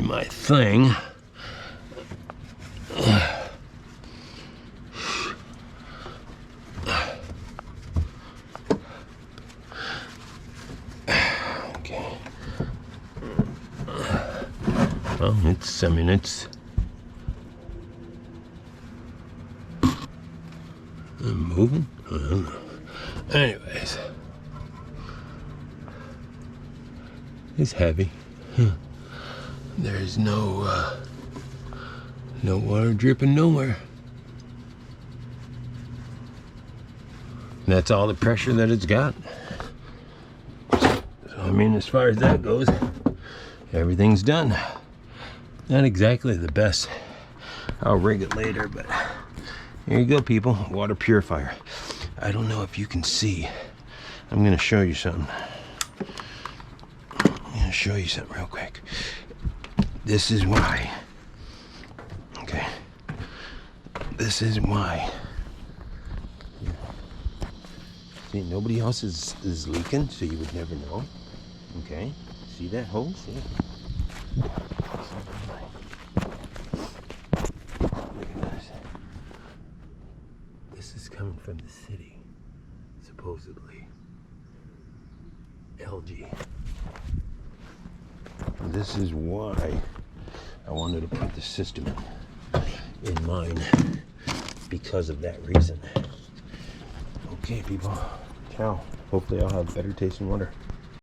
my thing. Okay. Well, it's moving. I don't know. Anyways, it's heavy. There's no water dripping nowhere. That's all the pressure that it's got. So, I mean, as far as that goes, everything's done. Not exactly the best. I'll rig it later, but here you go, people. Water purifier. I don't know if you can see. I'm gonna show you something. Real quick. This is why. Okay. This is why. See, nobody else is leaking, so you would never know. Okay. See that hose? See it? Look at this. This is coming from the city, supposedly. LG. This is why I wanted to put the system in mine, because of that reason. Okay, people. Ciao. Hopefully I'll have better tasting water.